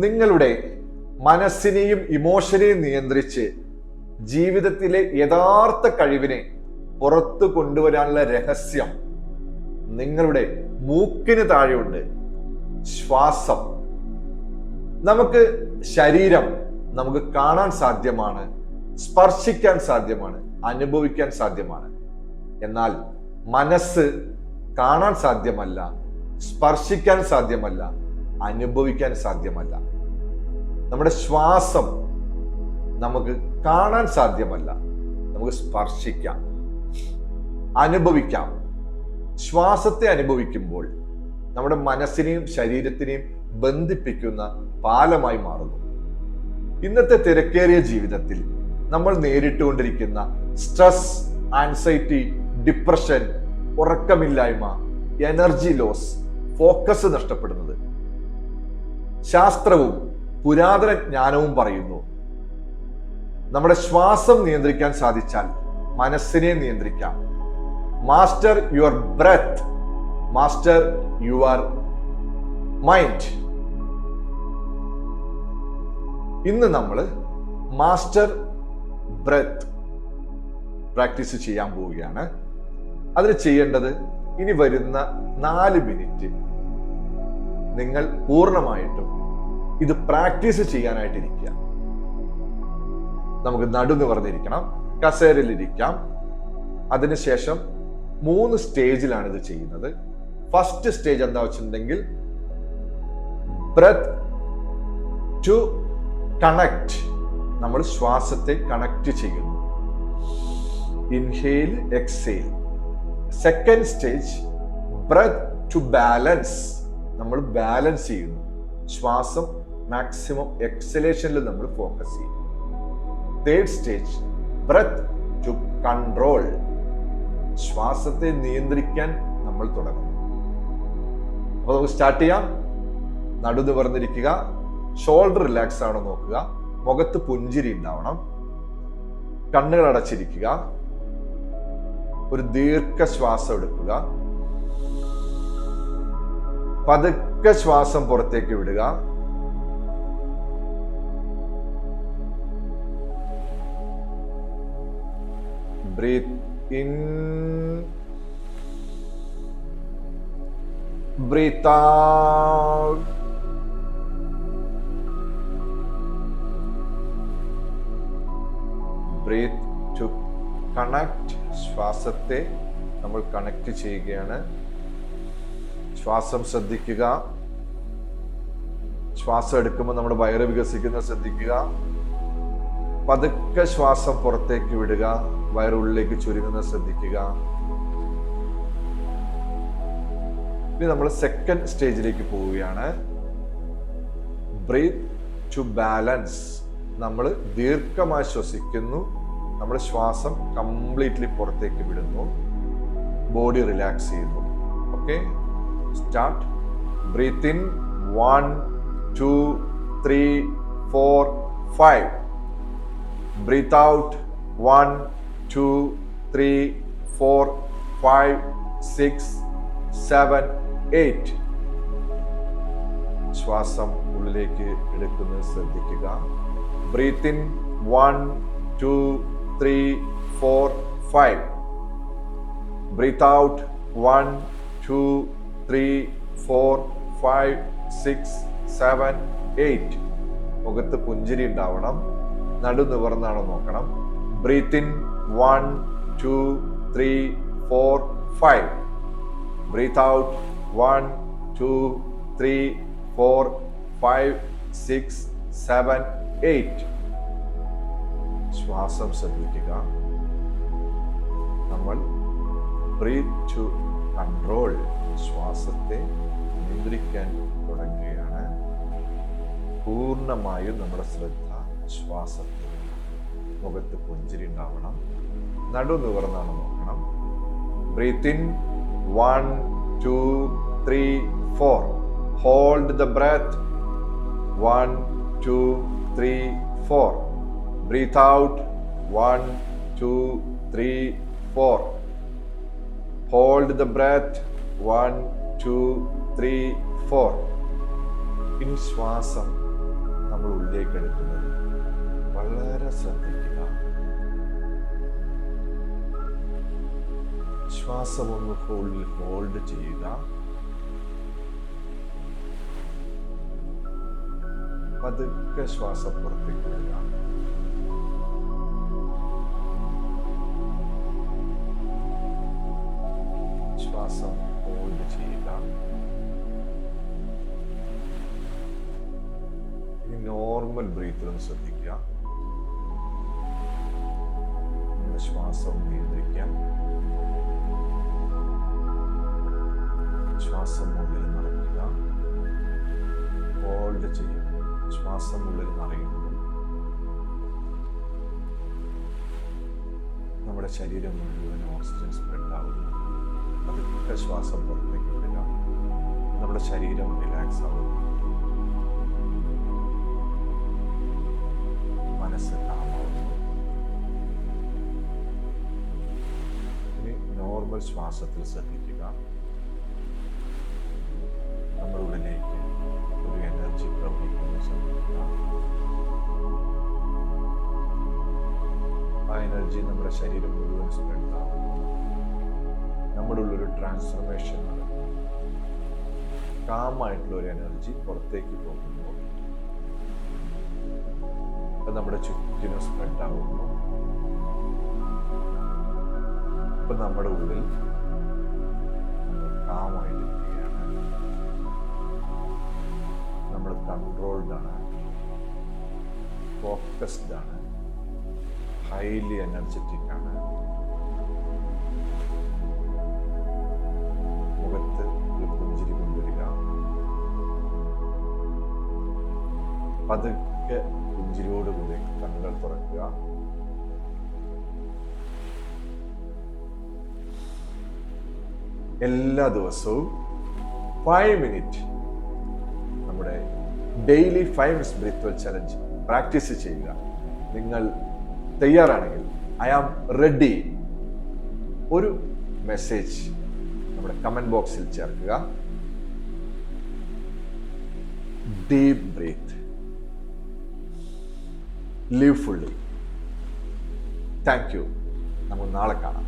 നിങ്ങളുടെ മനസ്സിനെയും ഇമോഷനെയും നിയന്ത്രിച്ച് ജീവിതത്തിലെ യഥാർത്ഥ കഴിവിനെ പുറത്തു കൊണ്ടുവരാനുള്ള രഹസ്യം നിങ്ങളുടെ മൂക്കിന് താഴെയുണ്ട്. ശ്വാസം. നമുക്ക് ശരീരം നമുക്ക് കാണാൻ സാധ്യമാണ്, സ്പർശിക്കാൻ സാധ്യമാണ്, അനുഭവിക്കാൻ സാധ്യമാണ്. എന്നാൽ മനസ്സ് കാണാൻ സാധ്യമല്ല, സ്പർശിക്കാൻ സാധ്യമല്ല, അനുഭവിക്കാൻ സാധ്യമല്ല. നമ്മുടെ ശ്വാസം നമുക്ക് കാണാൻ സാധ്യമല്ല, നമുക്ക് സ്പർശിക്കാം, അനുഭവിക്കാം. ശ്വാസത്തെ അനുഭവിക്കുമ്പോൾ നമ്മുടെ മനസ്സിനെയും ശരീരത്തിനെയും ബന്ധിപ്പിക്കുന്ന പാലമായി മാറുന്നു. ഇന്നത്തെ തിരക്കേറിയ ജീവിതത്തിൽ നമ്മൾ നേരിട്ടുകൊണ്ടിരിക്കുന്ന സ്ട്രെസ്, ആൻസൈറ്റി, ഡിപ്രഷൻ, ഉറക്കമില്ലായ്മ, എനർജി ലോസ്, ഫോക്കസ് നഷ്ടപ്പെടുന്നത്. ശാസ്ത്രവും പുരാതന ജ്ഞാനവും പറയുന്നു, നമ്മുടെ ശ്വാസം നിയന്ത്രിക്കാൻ സാധിച്ചാൽ മനസ്സിനെ നിയന്ത്രിക്കാം. Master your breath, master your mind. ഇന്ന് നമ്മൾ മാസ്റ്റർ ബ്രെത്ത് പ്രാക്ടീസ് ചെയ്യാൻ പോവുകയാണ്. അതിന് ചെയ്യേണ്ടത്, ഇനി വരുന്ന 4 മിനിറ്റ് നിങ്ങൾ പൂർണ്ണമായിട്ടും ഇത് പ്രാക്ടീസ് ചെയ്യാനായിട്ടിരിക്കുക. നമുക്ക് നടു നിവർന്നിരിക്കണം, കസേരയിലിരിക്കാം. അതിനുശേഷം 3 സ്റ്റേജിലാണ് ഇത് ചെയ്യുന്നത്. ഫസ്റ്റ് സ്റ്റേജ് എന്താ വെച്ചിട്ടുണ്ടെങ്കിൽ ബ്രെത്ത് ടു കണക്ട്. നമ്മൾ ശ്വാസത്തെ കണക്ട് ചെയ്യുന്നു. Inhale, exhale. Second stage breath to balance. നമ്മൾ ബാലൻസ് ചെയ്യുന്നു. ശ്വാസം മാക്സിമം എക്സലേഷനിൽ നമ്മൾ ഫോക്കസ് ചെയ്യും. Third stage breath to control. ശ്വാസത്തെ നിയന്ത്രിക്കാൻ നമ്മൾ തുടങ്ങും. അപ്പൊ നമുക്ക് സ്റ്റാർട്ട് ചെയ്യാം. നടു നിവർന്നിരിക്കുക, ഷോൾഡർ റിലാക്സ് ആണോ നോക്കുക, മുഖത്ത് പുഞ്ചിരി ഉണ്ടാവണം, കണ്ണുകൾ അടച്ചിരിക്കുക, ഒരു ദീർഘശ്വാസം എടുക്കുക, പതുക്കെ ശ്വാസം പുറത്തേക്ക് വിടുക. Breathe in, breathe out. Breath to connect. ശ്വാസത്തെ നമ്മൾ കണക്ട് ചെയ്യുകയാണ്. ശ്വാസം ശ്രദ്ധിക്കുക. ശ്വാസം എടുക്കുമ്പോൾ നമ്മുടെ വയറ് വികസിക്കുന്നത് ശ്രദ്ധിക്കുക. പതുക്കെ ശ്വാസം പുറത്തേക്ക് വിടുക, വയറുള്ളിലേക്ക് ചുരുങ്ങുന്നത് ശ്രദ്ധിക്കുക. ഇനി നമ്മൾ സെക്കൻഡ് സ്റ്റേജിലേക്ക് പോവുകയാണ്. Breathe to balance. നമ്മൾ ദീർഘമായി ശ്വസിക്കുന്നു, നമ്മൾ ശ്വാസം കംപ്ലീറ്റ്ലി പുറത്തേക്ക് വിടുന്നു, ബോഡി റിലാക്സ് ചെയ്യുന്നു. Okay, start. Breathe in 1 2 3 4 5. Breathe out 1 2 3 4 5 6 7 8. ശ്വാസം ഉള്ളിലേക്ക് എടുക്കുന്നത് ശ്രദ്ധിക്കുക. Breathe in 1 2 3 4 5. Breathe out 1 2 3 4 5 6 7 8. മുഖത്ത് പുഞ്ചിരി ഉണ്ടാവണം, നടു നിവർന്നാണോ നോക്കണം. Breathe in 1 2 3 4 5. Breathe out 1 2 3 4 5 6 7 8. ശ്വാസം ശ്രദ്ധിക്കുക. നമ്മൾ ബ്രീത്ത് ടു കൺട്രോൾ, ശ്വാസത്തെ നിയന്ത്രിക്കാൻ തുടങ്ങുകയാണ്. പൂർണ്ണമായും നമ്മുടെ ശ്രദ്ധ ശ്വാസത്തിൽ. മുഖത്ത് പുഞ്ചിരി ഉണ്ടാവണം, നടു നിവർന്നാണ് നോക്കണം. Breathe in 1 2 3 4. Hold the breath 1 2 3 4. Breathe out 1 2 3 4. Hold the breath 1 2 3 4. ഇനി ശ്വാസം നമ്മൾ ഉള്ളിലേക്ക് എടുക്കുന്നത് വളരെ ശ്രദ്ധിക്കുക. ശ്വാസം ഒന്ന് ഹോൾഡ് ചെയ്യുക. പതുക്കെ ശ്വാസം പുറത്തേക്ക് വിടുക. ശ്വാസം ഹോൾഡ് ചെയ്യുക. ഇനി നോർമൽ ബ്രീത്തിലൊന്ന് ശ്രദ്ധിക്കുക. നമ്മുടെ ശ്വാസം നിയന്ത്രിക്കാം. ശ്വാസം ഉള്ളിൽ നിറയ്ക്കുക. ഹോൾഡ് ചെയ്യുക. ശ്വാസം ഉള്ളിൽ നിറയുന്നു. നമ്മുടെ ശരീരം മുഴുവൻ ഓക്സിജൻ സ്പ്രെഡ് ആവുന്നു. പതുക്കെ ശ്വാസം പുറത്തേക്ക് വിടുക. നമ്മുടെ ശരീരം റിലാക്സ് ആവുന്നു. മനസ്സ് കാമാവുന്നു. ഇനി നോർമൽ ശ്വാസത്തിൽ ശ്രദ്ധിക്കുക. നമ്മുടെ ഉള്ളിലേക്ക് ഒരു എനർജി പ്രവഹിക്കുന്നു ശ്രദ്ധിക്കുക. ആ എനർജി നമ്മുടെ ശരീരം മുഴുവൻ സ്പ്രെഡ് ആവുന്നു. നമ്മുടെ ഉള്ളൊരു ട്രാൻസ്ഫർമേഷൻ നടക്കുന്നു. കാമായിട്ടുള്ള ഒരു എനർജി പുറത്തേക്ക് പോകുന്നു. അത് നമ്മുടെ ചുറ്റിനും സ്പ്രെഡ് ആവുന്നു. ഇപ്പൊ നമ്മുടെ ഉള്ളിൽ കാമായിട്ടിരിക്കുകയാണ്. നമ്മൾ കൺട്രോൾഡ് ആണ്, ഫോക്കസ്ഡ് ആണ്, ഹൈലി എനർജറ്റിക് ആണ്. മുഖത്ത് ഒരു പുഞ്ചിരി കൊണ്ടുവരിക. പതുക്കെ പുഞ്ചിരിയോടുകൂടി കണ്ണുകൾ തുറക്കുക. എല്ലാ ദിവസവും 5 മിനിറ്റ് നമ്മുടെ daily 5 minutes breath challenge practice ചെയ്യുക. നിങ്ങൾ തയ്യാറാണെങ്കിൽ ഐ ആം റെഡി ഒരു മെസ്സേജ് നമ്മുടെ കമന്റ് ബോക്സിൽ ചേർക്കുക. Deep breath, live fully. Thank you. നമുക്ക് നാളെ കാണാം.